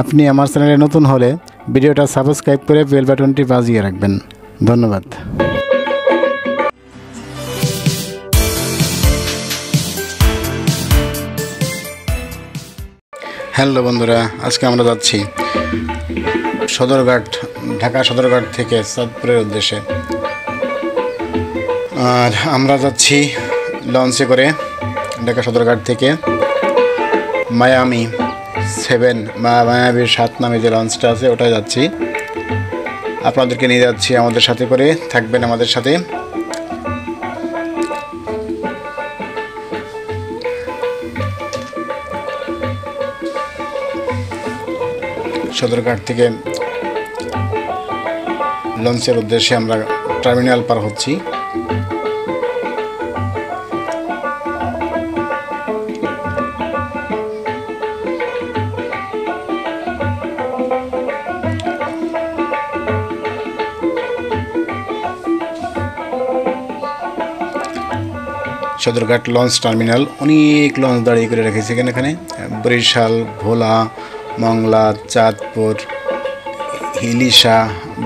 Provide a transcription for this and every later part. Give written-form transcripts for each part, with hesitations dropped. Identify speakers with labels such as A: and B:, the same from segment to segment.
A: আপনি আমার চ্যানেলে নতুন হলে ভিডিওটা সাবস্ক্রাইব করে বেল বাটনটি বাজিয়ে রাখবেন। ধন্যবাদ। হ্যালো বন্ধুরা, আজকে আমরা যাচ্ছি সদরঘাট, ঢাকা সদরঘাট থেকে চাঁদপুরের উদ্দেশ্যে। আর আমরা যাচ্ছি লঞ্চে করে ঢাকা সদরঘাট থেকে মায়ামি 7 বা মায়ামি 7 নামে যে লঞ্চটা আছে ওটাই যাচ্ছি। আপনাদেরকে নিয়ে যাচ্ছি আমাদের সাথে করে, থাকবেন আমাদের সাথে। সদরঘাট থেকে লঞ্চের উদ্দেশ্যে আমরা টার্মিনাল পার হচ্ছি। সদরঘাট লঞ্চ টার্মিনাল, অনেক লঞ্চ দাঁড়িয়ে করে রেখেছে এখানে। বরিশাল, ভোলা, মংলা, চাঁদপুর, হিলিশা,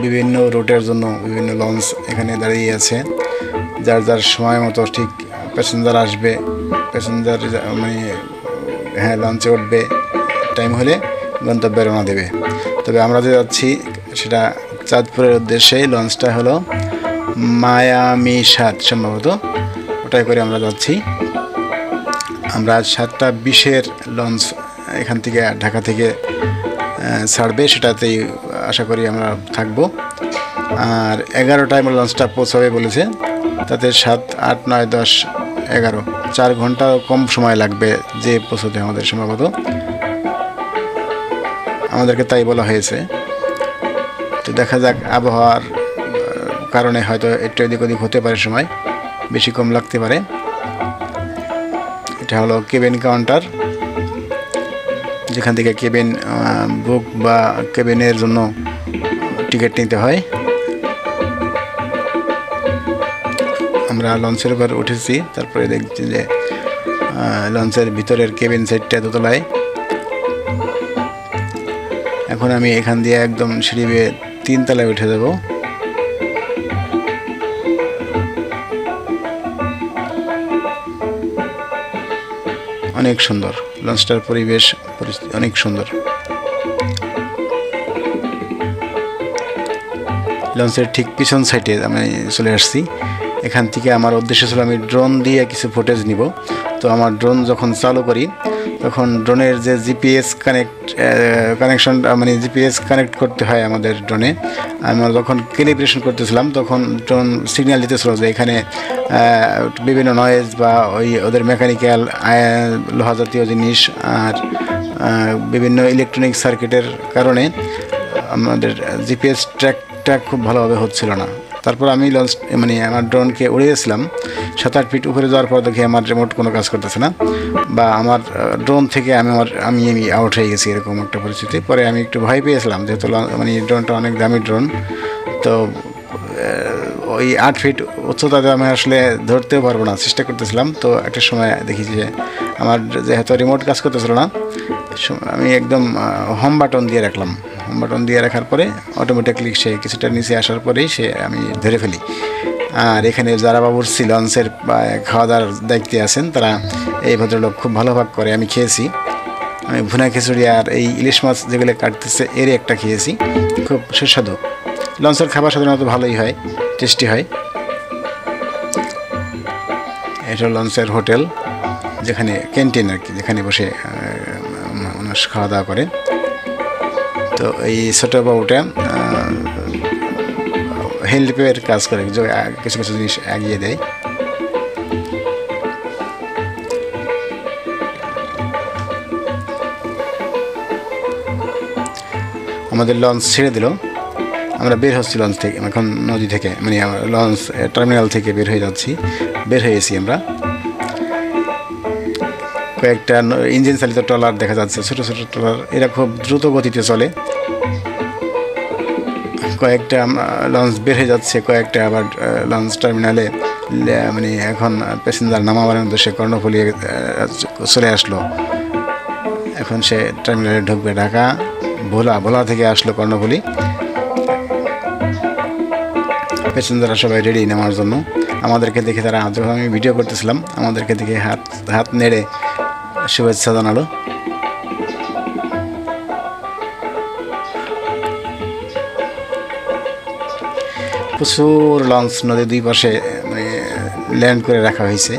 A: বিভিন্ন রুটের জন্য বিভিন্ন লঞ্চ এখানে দাঁড়িয়ে আছে। যার যার সময় মতো ঠিক প্যাসেঞ্জার আসবে, প্যাসেঞ্জার মানে লঞ্চে উঠবে, টাইম হলে গন্তব্যে রওনা দেবে। তবে আমরা যে যাচ্ছি সেটা চাঁদপুরের উদ্দেশ্যে। লঞ্চটা হলো মায়ামি 7 সম্ভবত, ওটাই করে আমরা যাচ্ছি। আমরা 7:20-এর লঞ্চ এখান থেকে ঢাকা থেকে ছাড়বে, সেটাতেই আশা করি আমরা থাকবো। আর 11টায় আমরা লঞ্চটা পৌঁছাবে বলেছে, তাতে 7, 8, 9, 10, 11, 4 ঘন্টা কম সময় লাগবে যে পৌঁছতে আমাদের সম্ভবত, আমাদেরকে তাই বলা হয়েছে। তো দেখা যাক, আবহাওয়ার কারণে হয়তো একটু এদিক ওদিক হতে পারে, সময় বেশি কম লাগতে পারে। এটা হলো কেবিন কাউন্টার, যেখান থেকে কেবিন বুক বা কেবিনের জন্য টিকিট নিতে হয়। আমরা লঞ্চের উপর উঠেছি, তারপরে দেখছি যে লঞ্চের ভিতরের কেবিন সাইডটা দোতলায়। এখন আমি এখান দিয়ে একদম সিঁড়ি বেয়ে 3 তলায় উঠে যাব। অনেক সুন্দর লঞ্চটার পরিবেশ, অনেক সুন্দর। লঞ্চের ঠিক পিছন সাইডে আমি চলে আসছি। এখান থেকে আমার উদ্দেশ্য ছিল আমি ড্রোন দিয়ে কিছু ফুটেজ নিব। তো আমার ড্রোন যখন চালু করি তখন ড্রোনের যে জিপিএস কানেকশন মানে জিপিএস কানেক্ট করতে হয় আমাদের ড্রোনে। আমরা যখন ক্যালিব্রেশন করতেছিলাম তখন ড্রোন সিগন্যাল দিতেছিল যে এখানে বিভিন্ন নয়েজ বা ওদের মেকানিক্যাল লোহা জাতীয় জিনিস আর বিভিন্ন ইলেকট্রনিক সার্কিটের কারণে আমাদের জিপিএস ট্র্যাকটা খুব ভালোভাবে হচ্ছিল না। তারপর আমি লঞ্চ মানে আমার ড্রোনকে উড়িয়েছিলাম। 7-8 ফিট উপরে যাওয়ার পর দেখি আমার রিমোট কোনো কাজ করতেছে না, বা আমার ড্রোন থেকে আমি আউট হয়ে গেছি, এরকম একটা পরিস্থিতি। পরে আমি একটু ভয় পেয়েছিলাম, যেহেতু মানে ড্রোনটা অনেক দামি ড্রোন। তো ওই 8 ফিট উচ্চতাতে আমি আসলে ধরতেও পারবো না, চেষ্টা করতেছিলাম। তো একটা সময় দেখি যে আমার যেহেতু রিমোট কাজ করতেছিল না, আমি একদম হোম বাটন দিয়ে রাখলাম। হোম বাটন দিয়ে রাখার পরে অটোমেটিকলি সে কিছুটা নিচে আসার পরেই আমি ধরে ফেলি। আর এখানে যারা বাবুর্চি লঞ্চের খাওয়া দাওয়ার দায়িত্বে আছেন, তারা এই ভদ্রলোক খুব ভালো ভাগ করে। আমি খেয়েছি, আমি ভুনা খিচুড়ি আর এই ইলিশ মাছ যেগুলো কাটতেছে এরই একটা খেয়েছি, খুব সুস্বাদু। লঞ্চের খাবার সাধারণত ভালোই হয়, টেস্টি হয়। এটা লঞ্চের হোটেল, যেখানে ক্যান্টিন আর কি, যেখানে বসে মানুষ খাওয়া দাওয়া করে। তো এই ছোটো বাবুটা হেল্পের কাজ করে, কিছু কিছু জিনিস এগিয়ে দেয়। আমাদের লঞ্চ ছেড়ে দিল, আমরা বের হচ্ছি লঞ্চ থেকে, এখন নদী থেকে, মানে লঞ্চ টার্মিনাল থেকে বের হয়ে যাচ্ছি, বের হয়েছি আমরা। কয়েকটা ইঞ্জিন চালিত ট্রলার দেখা যাচ্ছে, ছোটো ছোটো ট্রলার, এরা খুব দ্রুত গতিতে চলে। কয়েকটা লঞ্চ বের হয়ে যাচ্ছে, কয়েকটা আবার লঞ্চ টার্মিনালে, মানে এখন প্যাসেঞ্জার নামাবার উদ্দেশ্যে কর্ণফুলী চলে আসলো। এখন সে টার্মিনালে ঢুকবে, ঢাকা ভোলা থেকে আসলো কর্ণফুলী। প্যাসেঞ্জাররা সবাই রেডি নেওয়ার জন্য। আমাদেরকে দেখে তারা, যখন আমি ভিডিও করতেছিলাম, আমাদেরকে দেখে হাত নেড়ে শুভেচ্ছা জানালো। প্রচুর লঞ্চ নদীর দুই পাশে মানে ল্যান্ড করে রাখা হয়েছে।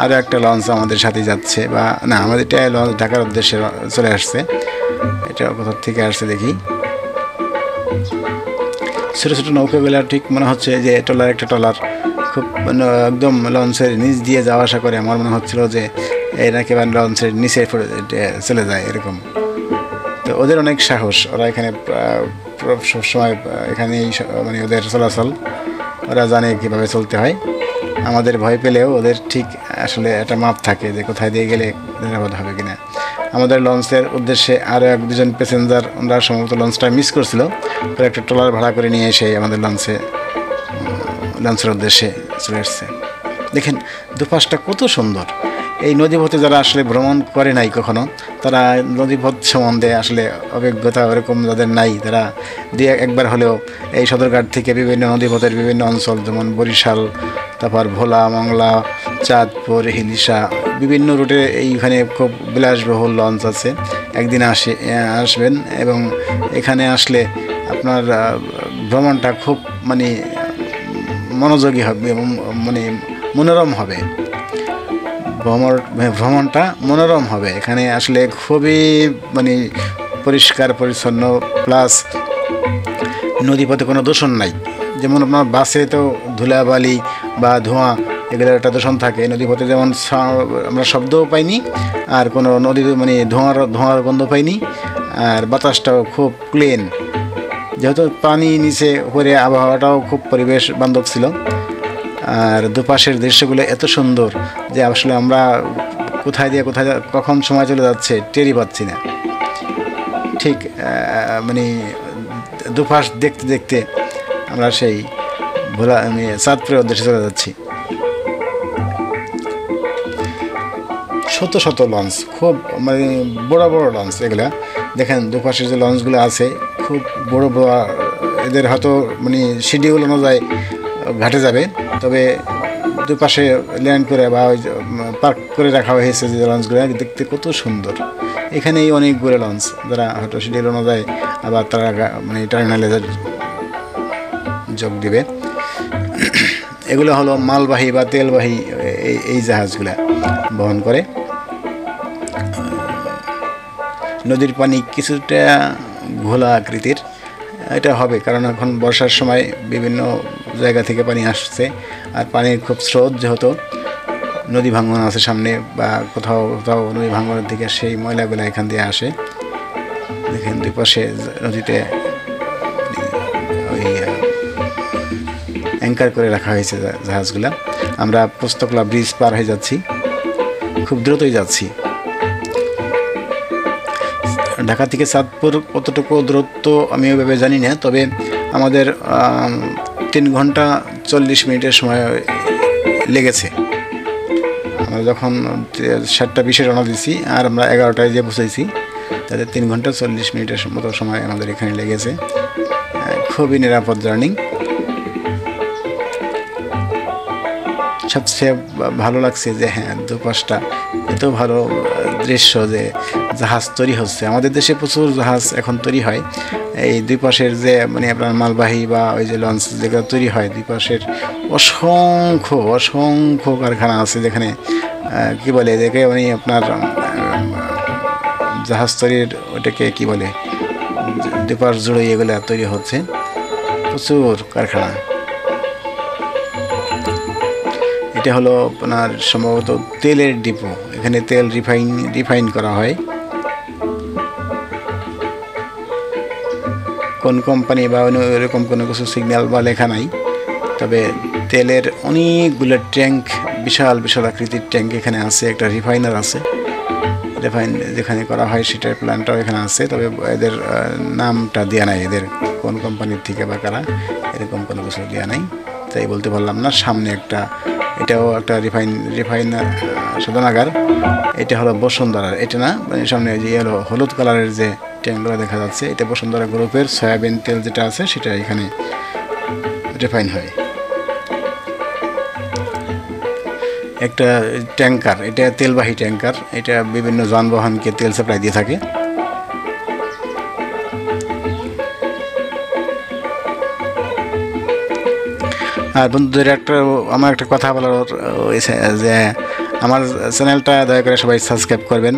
A: আরও একটা লঞ্চ আমাদের সাথে যাচ্ছে, বা না, আমাদের এটা লঞ্চ ঢাকার উদ্দেশ্যে চলে আসছে। এটা কোথা থেকে আসছে দেখি। ছোটো ছোটো নৌকাগুলো ঠিক মনে হচ্ছে যে ট্রলার, একটা ট্রলার খুব একদম লঞ্চের নিচ দিয়ে যাওয়া আসা করে। আমার মনে হচ্ছিল যে এরা একেবারে লঞ্চের নিচে চলে যায় এরকম। তো ওদের অনেক সাহস, ওরা এখানে সবসময় এখানেই মানে ওদের চলাচল, ওরা জানে কীভাবে চলতে হয়। আমাদের ভয় পেলেও ওদের ঠিক আসলে একটা মাপ থাকে যে কোথায় দিয়ে গেলে নিরাপদ হবে কিনা। আমাদের লঞ্চের উদ্দেশ্যে আরও এক দুজন প্যাসেঞ্জার, ওরা সম্ভবত লঞ্চটা মিস করছিল, তো একটা ট্রলার ভাড়া করে নিয়ে এসে আমাদের লঞ্চের উদ্দেশ্যে চলে এসছে। দেখেন দুপাশটা কত সুন্দর। এই নদীপথে যারা আসলে ভ্রমণ করে নাই কখনো, তারা নদীপথ সম্বন্ধে আসলে অভিজ্ঞতা ওরকম যাদের নাই, তারা একবার হলেও এই সদরঘাট থেকে বিভিন্ন নদীপথের বিভিন্ন অঞ্চল, যেমন বরিশাল, তারপর ভোলা, মংলা, চাঁদপুর, হিলিশা, বিভিন্ন রুটে এইখানে খুব বিলাসবহুল লঞ্চ আছে। একদিন আসবেন এবং এখানে আসলে আপনার ভ্রমণটা খুব মানে মনোযোগী হবে এবং মানে মনোরম হবে। ভ্রমণটা মনোরম হবে। এখানে আসলে খুবই মানে পরিষ্কার পরিচ্ছন্ন, প্লাস নদীপথে কোনো দূষণ নাই। যেমন আপনার বাসে তো ধুলাবালি বা ধোঁয়া এগুলোর একটা দূষণ থাকে, নদীপথে যেমন আমরা শব্দও পাইনি, আর কোনো নদী মানে ধোঁয়ার গন্ধ পাইনি, আর বাতাসটাও খুব ক্লিন। যেহেতু পানি নিচে উপরে, আবহাওয়াটাও খুব পরিবেশ বান্ধব ছিল। আর দুপাশের দৃশ্যগুলো এত সুন্দর যে আসলে আমরা কোথায় কখন সময় চলে যাচ্ছে টেরই পাচ্ছি না। ঠিক মানে দুপাশ দেখতে দেখতে আমরা সেই ভোলা চাঁদপুরের উদ্দেশ্যে চলে যাচ্ছি। শত শত লঞ্চ, খুব মানে বড় বড় লঞ্চ এগুলা। দেখেন দুপাশে যে লঞ্চগুলো আছে খুব বড় বড়, এদের হয়তো মানে শিডিউল অনুযায়ী ঘাটে যাবে, তবে দুপাশে ল্যান্ড করে বা ওই পার্ক করে রাখা হয়েছে যে লঞ্চগুলো, দেখতে কত সুন্দর। এখানেই অনেকগুলো লঞ্চ যারা হয়তো শিডিউল অনুযায়ী আবার তারা মানে টার্মিনালে যোগ দিবে। এগুলো হলো মালবাহী বা তেলবাহী এই জাহাজগুলা বহন করে। নদীর পানি কিছুটা ঘোলা আকৃতির, এটা হবে কারণ এখন বর্ষার সময় বিভিন্ন জায়গা থেকে পানি আসছে, আর পানির খুব স্রোত, যেহেতু নদী ভাঙ্গন আছে সামনে বা কোথাও কোথাও নদী ভাঙ্গনের দিকে সেই ময়লাগুলো এখান দিয়ে আসে। দেখেন দুই পাশে নদীতে ওই অ্যাঙ্কার করে রাখা হয়েছে জাহাজগুলা। আমরা পোস্তকলা ব্রিজ পার হয়ে যাচ্ছি, খুব দ্রুতই যাচ্ছি। ঢাকা থেকে চাঁদপুর কতটুকু দূরত্ব আমি ওইভাবে জানি না, তবে আমাদের 3 ঘন্টা 40 মিনিটের সময় লেগেছে। আমরা যখন 7:20 রওনা দিয়েছি আর আমরা 11টায় যে পৌঁছেছি, তাদের 3 ঘন্টা 40 মিনিটের মতো সময় আমাদের এখানে লেগেছে। খুবই নিরাপদ জার্নি। সবচেয়ে ভালো লাগছে যে হ্যাঁ দুপাশটা এত ভালো দৃশ্য, যে জাহাজ তৈরি হচ্ছে। আমাদের দেশে প্রচুর জাহাজ এখন তৈরি হয়, এই দুই পাশের যে মানে আপনার মালবাহী বা ওই যে লঞ্চ যেগুলো তৈরি হয়, দুই পাশের অসংখ্য কারখানা আছে যেখানে কি বলে এদেরকে উনি আপনার জাহাজ তৈরির ওটাকে কি বলে ডিপার জুড়ে এগুলো তৈরি হচ্ছে, প্রচুর কারখানা। এটা হলো আপনার সম্ভবত তেলের ডিপো, এখানে তেল রিফাইন করা হয়। কোন কোম্পানি বা এরকম কোনো কিছু সিগন্যাল বা লেখা নাই, তবে তেলের অনেকগুলো ট্যাঙ্ক, বিশাল বিশাল আকৃতির ট্যাঙ্ক এখানে আছে। একটা রিফাইনার আছে, রিফাইন যেখানে করা হয় সেটার প্ল্যানটাও এখানে আছে, তবে এদের নামটা দেওয়া নাই, এদের কোন কোম্পানির থেকে বা কারা, এরকম কোনো কিছু দেওয়া নাই, তাই বলতে পারলাম না। সামনে একটা, এটাও একটা রিফাইনার শোধনাগার। এটা হলো বসুন্ধরার, এটা না, মানে সামনে যে হলো হলুদ কালারের যে ট্যাঙ্কগুলো দেখা যাচ্ছে, এটা বসুন্ধরা গ্রুপের সয়াবিন তেল যেটা আছে সেটা এখানে রিফাইন হয়। একটা ট্যাঙ্কার, এটা তেলবাহী ট্যাঙ্কার, এটা বিভিন্ন যানবাহনকে তেল সাপ্লাই দিয়ে থাকে। আর বন্ধুদের আমার একটা কথা বলার যে আমার চ্যানেলটা দয়া করে সবাই সাবস্ক্রাইব করবেন,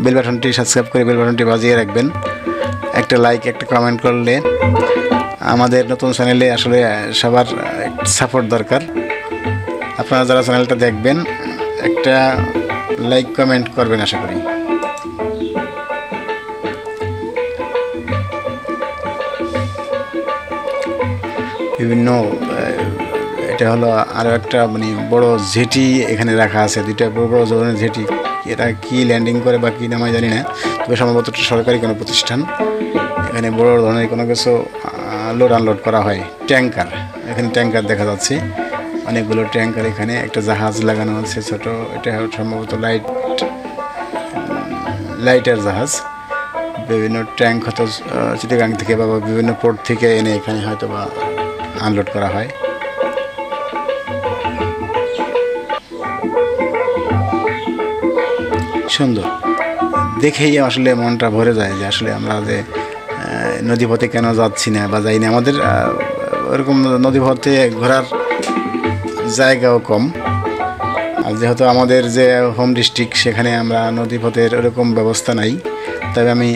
A: বেল বাটনটি সাবস্ক্রাইব করে বেল বাটনটি বাজিয়ে রাখবেন। একটা লাইক, একটা কমেন্ট করলে আমাদের নতুন চ্যানেলে আসলে সবার সাপোর্ট দরকার। আপনারা যারা চ্যানেলটা দেখবেন একটা লাইক কমেন্ট করবেন আশা করি। বিভিন্ন এটা হলো আরও একটা মানে বড় জেটি এখানে রাখা আছে, দুইটা বড় বড় ধরনের জেটি। এটা কি ল্যান্ডিং করে বা কী নাম জানি না, তবে সম্ভবত সরকারি কোনো প্রতিষ্ঠান। এখানে বড় ধরনের কোনো কিছু লোড আনলোড করা হয়। ট্যাঙ্কার, এখানে ট্যাঙ্কার দেখা যাচ্ছে, অনেকগুলো ট্যাঙ্কার। এখানে একটা জাহাজ লাগানো আছে ছোট, এটা সম্ভবত লাইটার জাহাজ। বিভিন্ন ট্যাঙ্ক হয়তো চিটাগাং থেকে বা বিভিন্ন পোর্ট থেকে এনে এখানে হয়তো বা আনলোড করা হয়। সুন্দর দেখেই আসলে মনটা ভরে যায় যে আসলে আমরা যে নদীপথে কেন যাচ্ছি না বা যাই না। আমাদের ওরকম নদীপথে ঘোরার জায়গাও কম, আর যেহেতু আমাদের যে হোম ডিস্ট্রিক্ট সেখানে আমরা নদীপথের ওরকম ব্যবস্থা নাই। তবে আমি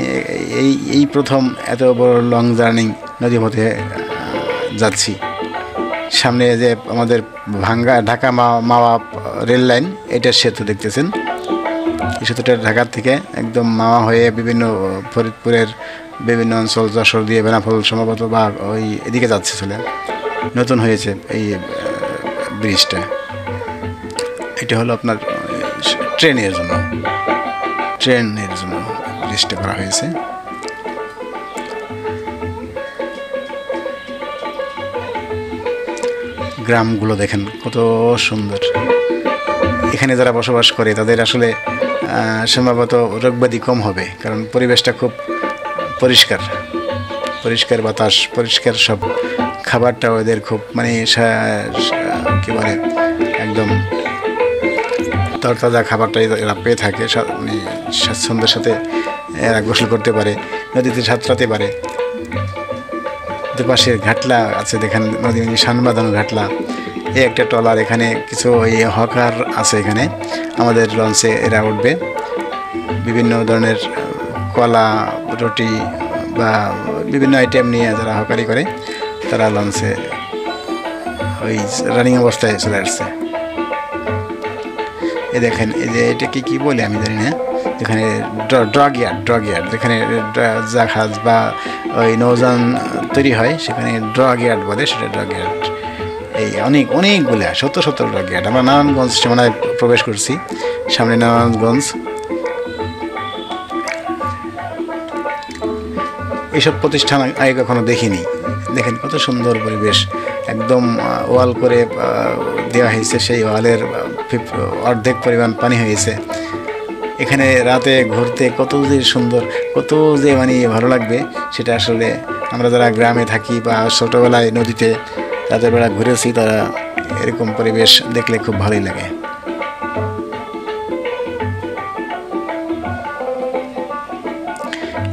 A: এই প্রথম এত বড় লং জার্নি নদীপথে যাচ্ছি। সামনে যে আমাদের ঢাকা মাওয়া রেল লাইন, এটার সেতু দেখতেছেন। এই সেতুটা ঢাকার থেকে একদম মাওয়া হয়ে বিভিন্ন ফরিদপুরের বিভিন্ন অঞ্চল, যশোর দিয়ে বেনাপোল সম্ভবত বা ওই এদিকে যাচ্ছে, চলে নতুন হয়েছে এই ব্রিজটা। এটা হলো আপনার ট্রেনের জন্য ব্রিজটা করা হয়েছে। গ্রামগুলো দেখেন কত সুন্দর। এখানে যারা বসবাস করে তাদের আসলে সম্ভবত রোগব্যাধি কম হবে, কারণ পরিবেশটা খুব পরিষ্কার বাতাস, পরিষ্কার সব। খাবারটাও এদের খুব মানে কী বলে একদম তরতাজা খাবারটাই এরা পেয়ে থাকে। মানে স্বাচ্ছন্দ্যের সাথে এরা গোসল করতে পারে, নদীতে সাঁতরাতে পারে। দুপাশের ঘাটলা আছে, দেখেন নদী শান বাঁধানো ঘাটলা। এই একটা ট্রলার, এখানে কিছু হকার আছে। এখানে আমাদের লঞ্চে এরা উঠবে, বিভিন্ন ধরনের কলা, রুটি বা বিভিন্ন আইটেম নিয়ে যারা হকারি করে তারা লঞ্চে ওই রানিং অবস্থায় চলে আসছে। এ দেখেন, এই যে এটাকে কী বলে আমি জানি না, যেখানে ড্রাগ ইয়ার্ড যেখানে জাহাজ বা ওই নৌযান তৈরি হয় সেখানে ড্রাগ ইয়ার্ড বলে, সেটা ড্রাগ ইয়ার্ড। এই অনেকগুলা শত ড্রাগ ইয়ার্ড। আমরা নারায়ণগঞ্জ সীমানায় প্রবেশ করছি, সামনে নারায়ণগঞ্জ। এইসব প্রতিষ্ঠান আগে কখনো দেখিনি। দেখেন কত সুন্দর পরিবেশ, একদম ওয়াল করে দেওয়া হয়েছে, সেই ওয়ালের অর্ধেক পরিমাণ পানি হয়েছে। এখানে রাতে ঘুরতে কত যে সুন্দর, কত যে মানে ভালো লাগবে, সেটা আসলে আমরা যারা গ্রামে থাকি বা ছোটোবেলায় নদীতে রাতের বেলা ঘুরেছি, তারা এরকম পরিবেশ দেখলে খুব ভালোই লাগে।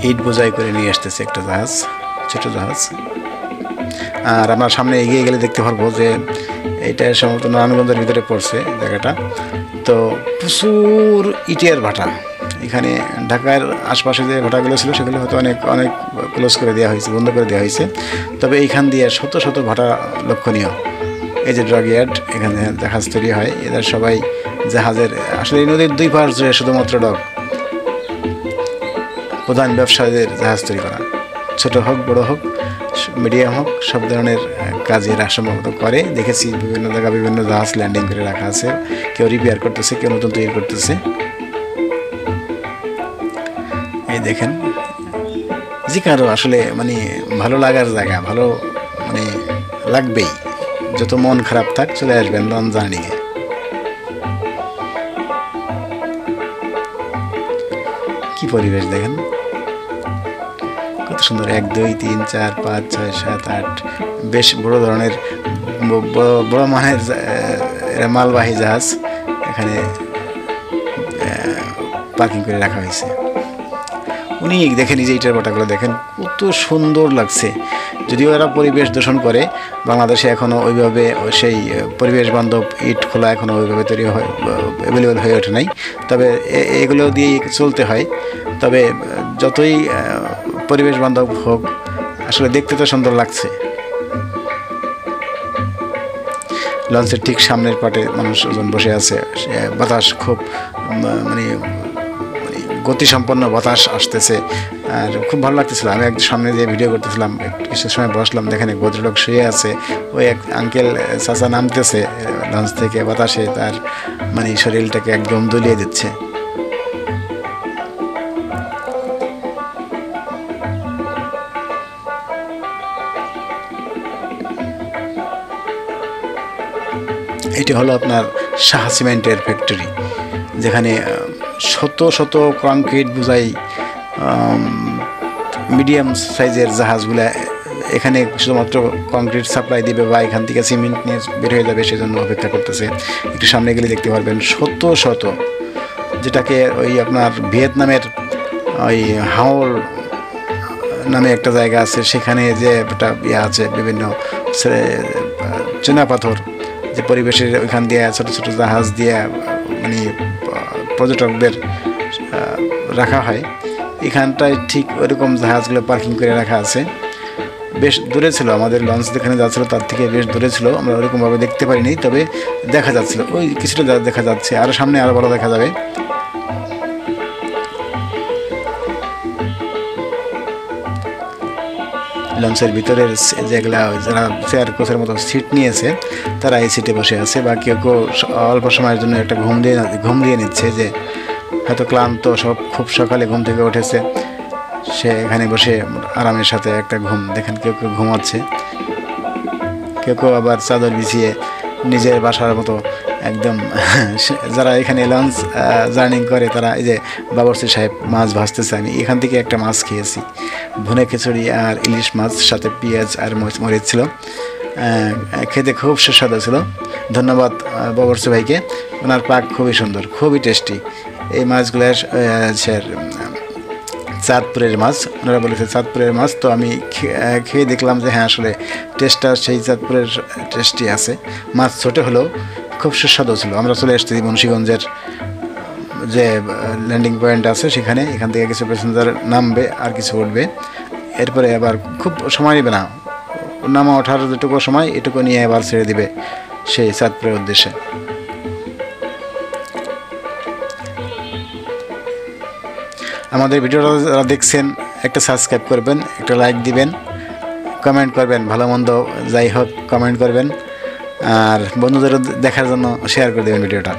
A: ইট বোঝাই করে নিয়ে আসতেছে একটা জাহাজ, ছোট জাহাজ। আর আমরা সামনে এগিয়ে গেলে দেখতে পারবো যে এইটা সম্ভবত নারায়ণগঞ্জের ভিতরে পড়ছে জায়গাটা। তো প্রচুর ইটের ভাটা, এখানে ঢাকার আশপাশে যে ভাটাগুলো ছিল সেগুলো হয়তো অনেক অনেক ক্লোজ করে দেওয়া হয়েছে, বন্ধ করে দেওয়া হয়েছে। তবে এইখান দিয়ে শত শত ভাটা লক্ষণীয়। এই যে ড্রাগ ইয়ার্ড, এখানে জাহাজ তৈরি হয়, এদের সবাই জাহাজের, আসলে এই নদীর দুই পাশ জুড়ে শুধুমাত্র ডক, প্রধান ব্যবসায়ীদের জাহাজ তৈরি করা, ছোট হোক বড় হোক মিডিয়াম হোক সব ধরনের কাজে এরা সম্ভবত করে। দেখেছি বিভিন্ন জায়গায় বিভিন্ন জাহাজ ল্যান্ডিং করে রাখা আছে, কেউ রিপেয়ার করতেছে, কেউ নতুন তৈরি করতেছে। এই দেখেন, যে কারো আসলে মানে ভালো লাগার জায়গা, ভালো মানে লাগবেই, যত মন খারাপ থাক চলে আসবেন লঞ্চ জার্নিংয়ে। কি পরিবেশ দেখেন, কত সুন্দর, 1 2 3 4 5 6 7 8 বেশ বড় ধরনের বড় মানের মালবাহী জাহাজ এখানে পার্কিং করে রাখা হয়েছে। উনি দেখেন, এই যে ইটের ভাটাগুলো দেখেন কত সুন্দর লাগছে। যদিও এরা পরিবেশ দূষণ করে, বাংলাদেশে এখনও ওইভাবে সেই পরিবেশ বান্ধব ইট খোলা এখনও ওইভাবে তৈরি হয়, অ্যাভেলেবেল হয়ে ওঠে নাই। তবে এগুলো দিয়েই চলতে হয়। তবে যতই পরিবেশ বান্ধব হোক, আসলে দেখতে তো সুন্দর লাগছে। লঞ্চের ঠিক সামনের পাটে মানুষজন বসে আছে, বাতাস খুব মানে গতিসম্পন্ন বাতাস আসতেছে, আর খুব ভালো লাগতেছিল। আমি একটু সামনে যে ভিডিও করতেছিলাম, কিছু সময় বসলাম, দেখেন ভদ্রলোক শুয়ে আছে, ওই এক আঙ্কেল চাচা নামতেছে লঞ্চ থেকে, বাতাসে তার মানে শরীরটাকে একদম দুলিয়ে দিচ্ছে। এটি হলো আপনার শাহ সিমেন্টের ফ্যাক্টরি, যেখানে শত শত কংক্রিট বোঝাই মিডিয়াম সাইজের জাহাজগুলো এখানে শুধুমাত্র কংক্রিট সাপ্লাই দিবে বা এখান থেকে সিমেন্ট নিয়ে বের হয়ে যাবে, সেজন্য অপেক্ষা করতেছে। একটু সামনে গেলে দেখতে পারবেন শত শত, যেটাকে ওই আপনার ভিয়েতনামের ওই হাওর নামে একটা জায়গা আছে, সেখানে যে একটা ইয়ে আছে, বিভিন্ন চুনাপাথর, যে পরিবেশের ওইখান দিয়ে ছোট ছোট জাহাজ দিয়ে মানে পর্যটকদের রাখা হয়, এখানটায় ঠিক ওইরকম জাহাজগুলো পার্কিং করে রাখা আছে। বেশ দূরে ছিল, আমাদের লঞ্চ যেখানে যাচ্ছিলো তার থেকে বেশ দূরে ছিল, আমরা ওরকমভাবে দেখতে পারিনি, তবে দেখা যাচ্ছিল, ওই কিছুটা দেখা যাচ্ছে, আরও সামনে আরও বড় দেখা যাবে। লঞ্চের ভিতরের যেগুলা যারা চেয়ার কোচের মতো সিট নিয়েছে, তারা এই সিটে বসে আছে, বা কেউ কেউ অল্প সময়ের জন্য একটা ঘুম দিয়ে নিচ্ছে, যে হয়তো ক্লান্ত, সব খুব সকালে ঘুম থেকে উঠেছে, সে এখানে বসে আরামের সাথে একটা ঘুম। দেখেন কেউ কেউ ঘুমাচ্ছে, কেউ কেউ আবার চাদর বিছিয়ে নিজের বাসার মতো একদম। যারা এখানে লঞ্চ জার্নিং করে তারা, এই যে বাবরচি সাহেব মাছ ভাজতেছে, আমি এখান থেকে একটা মাছ খেয়েছি, ভুনে খিচুড়ি আর ইলিশ মাছ, সাথে পেঁয়াজ আর মরিচ ছিল, খেতে খুব সুস্বাদু ছিল। ধন্যবাদ বাবরচি ভাইকে, ওনার পাক খুবই সুন্দর, খুবই টেস্টি। এই মাছগুলো চাঁদপুরের মাছ, ওনারা বলেছে চাঁদপুরের মাছ। তো আমি খেয়ে দেখলাম যে হ্যাঁ, আসলে টেস্টটা সেই চাঁদপুরের টেস্টই আছে। মাছ ছোটো হলেও খুব সুস্বাদু ছিল। আমরা চলে এসেছি মুন্সিগঞ্জের যে ল্যান্ডিং পয়েন্ট আছে সেখানে, এখান থেকে কিছু প্যাসেঞ্জার নামবে আর কিছু উঠবে, এরপরে আবার খুব সময় নেবে না, নামা ওঠার যেটুকু সময় এটুকু নিয়ে আবার ছেড়ে দিবে সেই চাঁদপুরের উদ্দেশ্যে। আমাদের ভিডিওটা যারা দেখছেন, একটা সাবস্ক্রাইব করবেন, একটা লাইক দিবেন, কমেন্ট করবেন, ভালো মন্দ যাই হোক কমেন্ট করবেন, আর বন্ধুদেরও দেখার জন্য শেয়ার করে দেবেন ভিডিওটা।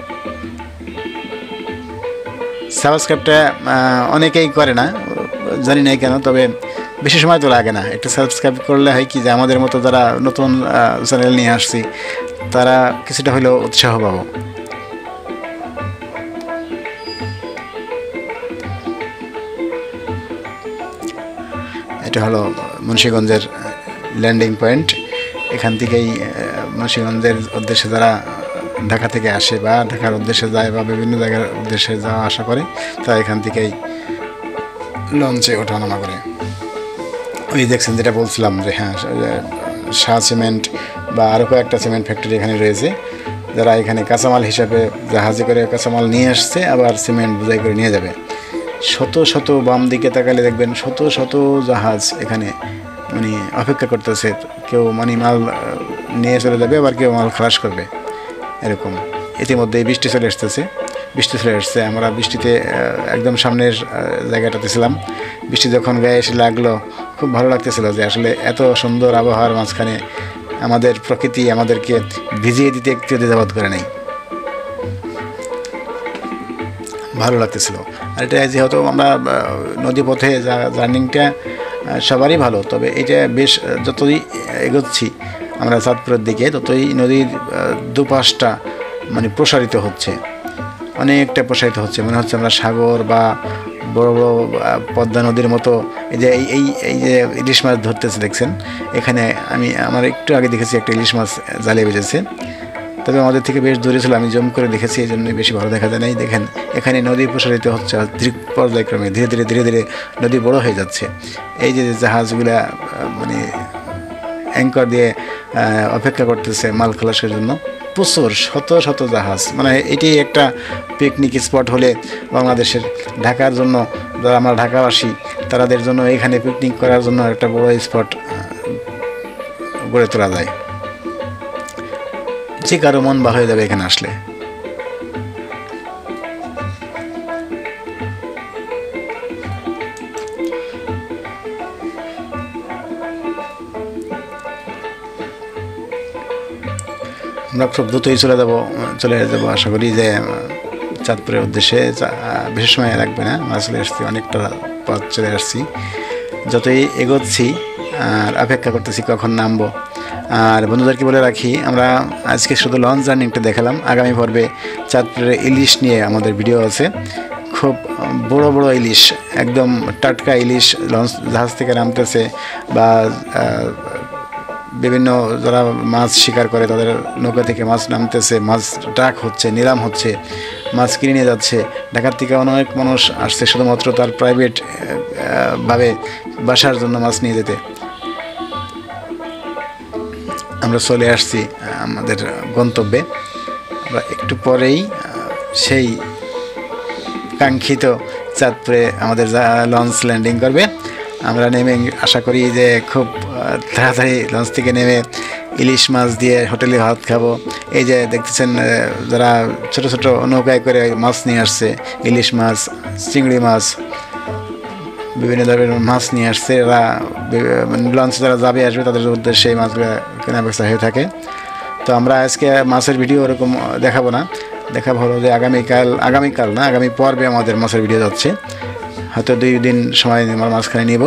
A: সাবস্ক্রাইবটা অনেকেই করে না, জানি না কেন, তবে বেশি সময় তো লাগে না। একটা সাবস্ক্রাইব করলে হয় কি, যে আমাদের মতো যারা নতুন চ্যানেল নিয়ে আসছি তারা কিছুটা হলেও উৎসাহ পাবো। এটা হলো মুন্সিগঞ্জের ল্যান্ডিং পয়েন্ট। এখান থেকেই মুন্সিগঞ্জের উদ্দেশ্যে যারা ঢাকা থেকে আসে বা ঢাকার উদ্দেশ্যে যায় বা বিভিন্ন জায়গার উদ্দেশ্যে যাওয়া আসা করে, তারা এখান থেকেই লঞ্চে ওঠানামা করে। ওই দেখছেন যেটা বলছিলাম, যে হ্যাঁ, শাহ সিমেন্ট বা আরও কয়েকটা সিমেন্ট ফ্যাক্টরি এখানে রয়েছে, যারা এখানে কাঁচামাল হিসাবে জাহাজে করে কাঁচামাল নিয়ে আসছে, আবার সিমেন্ট বোঝাই করে নিয়ে যাবে। শত শত বাম দিকে তাকালে দেখবেন শত শত জাহাজ এখানে মানে অপেক্ষা করতেছে, কেউ মানে মাল নিয়ে চলে যাবে, আবার কেউ মাল খালাস করবে এরকম। ইতিমধ্যে বৃষ্টি চলে আসছে। আমরা বৃষ্টিতে একদম সামনের জায়গাটাতে ছিলাম। বৃষ্টি যখন গায়ে এসে লাগলো খুব ভালো লাগতেছিল যে আসলে এত সুন্দর আবহাওয়ার মাঝখানে আমাদের প্রকৃতি আমাদেরকে ভিজিয়ে দিতে একটু দ্বিধাবোধ করে নেই, ভালো লাগতেছিল। আর এটা যেহেতু আমরা নদীপথে জার্নিংটা সবারই ভালো, তবে এটা বেশ যতই এগোচ্ছি আমরা চাঁদপুরের দিকে, ততই নদীর দুপাশটা মানে প্রসারিত হচ্ছে, অনেকটা প্রসারিত হচ্ছে। মনে হচ্ছে আমরা সাগর বা বড় বড় পদ্মা নদীর মতো। এই যে এই যে ইলিশ মাছ ধরতেছে দেখছেন, এখানে আমার একটু আগে দেখেছি একটা ইলিশ মাছ জালে বেজেছে, তবে আমাদের থেকে বেশ দূরে ছিল, আমি জম করে দেখেছি, এই জন্যই বেশি ভালো দেখা যায় নাই। দেখেন এখানে নদী প্রসারিত হচ্ছে পর্যায়ক্রমে, ধীরে ধীরে নদী বড় হয়ে যাচ্ছে। এই যে জাহাজগুলা মানে অ্যাঙ্কর দিয়ে অপেক্ষা করতেছে মাল খালাসের জন্য, প্রচুর শত শত জাহাজ। মানে এটি একটা পিকনিক স্পট হলে বাংলাদেশের, ঢাকার জন্য, যারা আমরা ঢাকাবাসী তাদের জন্য এখানে পিকনিক করার জন্য একটা বড় স্পট গড়ে তোলা যায়। যে কারো মন বা হয়ে যাবে এখানে আসলে। আমরা খুব দ্রুতই চলে যাব আশা করি, যে চাঁদপুরের উদ্দেশ্যে। বেশি সময় লাগবে না, আমরা চলে আসছি, অনেকটা পথ চলে আসছি। যতই এগোচ্ছি আর অপেক্ষা করতেছি কখন নামবো। আর বন্ধুদেরকে বলে রাখি, আমরা আজকে শুধু লঞ্চ জার্নিংটা দেখালাম, আগামী পর্বে চাঁদপুরের ইলিশ নিয়ে আমাদের ভিডিও আছে। খুব বড় বড় ইলিশ, একদম টাটকা ইলিশ লঞ্চ জাহাজ থেকে নামতেছে, বা বিভিন্ন যারা মাছ শিকার করে তাদের নৌকা থেকে মাছ নামতেছে, মাছ ডাক হচ্ছে, নিলাম হচ্ছে, মাছ কিনে নিয়ে যাচ্ছে। ঢাকার থেকে অনেক মানুষ আসছে শুধুমাত্র তার প্রাইভেট ভাবে বাসার জন্য মাছ নিয়ে যেতে। আমরা চলে আসছি আমাদের গন্তব্যে। আমরা একটু পরেই সেই কাঙ্ক্ষিত চাঁদপুরে আমাদের লঞ্চ ল্যান্ডিং করবে। আমরা নেমে আশা করি যে খুব তাড়াতাড়ি লঞ্চ থেকে নেমে ইলিশ মাছ দিয়ে হোটেলে ভাত খাবো। এই যে দেখতেছেন যারা ছোট ছোট নৌকায় করে মাছ নিয়ে আসছে, ইলিশ মাছ, চিংড়ি মাছ, বিভিন্ন ধরনের মাছ নিয়ে আসছে। এরা লঞ্চে যারা যাবে আসবে তাদের উদ্দেশ্যে এই মাছগুলো কেনা বেচা হয়ে থাকে। তো আমরা আজকে মাছের ভিডিও ওরকম দেখাবো না, দেখাবো হলো যে আগামীকাল না, আগামী পর্বে আমাদের মাছের ভিডিও যাচ্ছে। হয়তো 2 দিন সময় আমরা মাঝখানে নিব।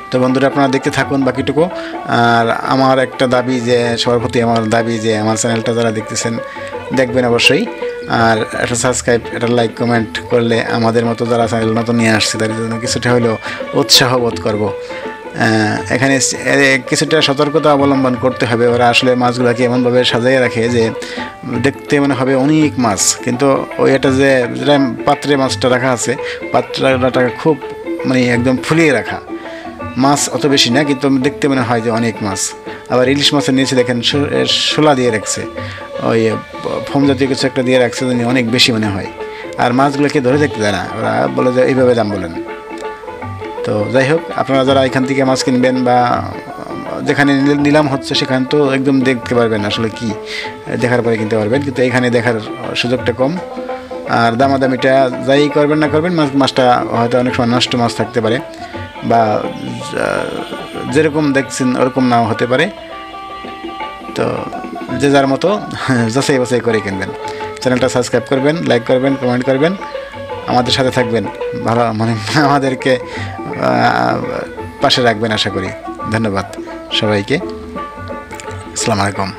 A: তো বন্ধুরা আপনারা দেখতে থাকুন বাকিটুকু। আর আমার একটা দাবি, যে সবার প্রতি আমার দাবি, যে আমার চ্যানেলটা যারা দেখতেছেন দেখবেন অবশ্যই, আর একটা সাবস্ক্রাইব, একটা লাইক, কমেন্ট করলে আমাদের মতো যারা চ্যানেল নতুন নিয়ে আসছে তাদের জন্য কিছুটা হলেও উৎসাহ বোধ করবো। এখানে কিছুটা সতর্কতা অবলম্বন করতে হবে। ওরা আসলে মাছগুলোকে এমনভাবে সাজিয়ে রাখে যে দেখতে মনে হবে অনেক মাছ, কিন্তু ওই এটা যেটা পাত্রে মাছটা রাখা আছে, পাত্রটা খুব মানে একদম ফুলিয়ে রাখা, মাছ অত বেশি না, কিন্তু দেখতে মনে হয় যে অনেক মাছ। আবার ইলিশ মাছের নিচে দেখেন শোলা দিয়ে রাখছে, ওই ফোম জাতীয় কিছু একটা দিয়ে রাখছে, অনেক বেশি মনে হয়। আর মাছগুলোকে ধরে দেখতে দেয় না, ওরা বলে যে এইভাবে দাম বলেন। তো যাই হোক, আপনারা যারা এখান থেকে মাছ কিনবেন বা যেখানে নিলাম হচ্ছে সেখানে তো একদম দেখতে পারবেন আসলে কি, দেখার পরে কিনতে পারবেন, কিন্তু এখানে দেখার সুযোগটা কম। আর দামাদামিটা যাই করবেন না করবেন, মাছটা হয়তো অনেক সময় নষ্ট মাছ থাকতে পারে, বা যেরকম দেখছেন ওরকম নাও হতে পারে। তো যে যার মতো যাচাই বাছাই করে কিনবেন। চ্যানেলটা সাবস্ক্রাইব করবেন, লাইক করবেন, কমেন্ট করবেন, আমাদের সাথে থাকবেন, ভালো মানে আমাদেরকে পাশে রাখবেন আশা করি। ধন্যবাদ সবাইকে। আসসালামু আলাইকুম।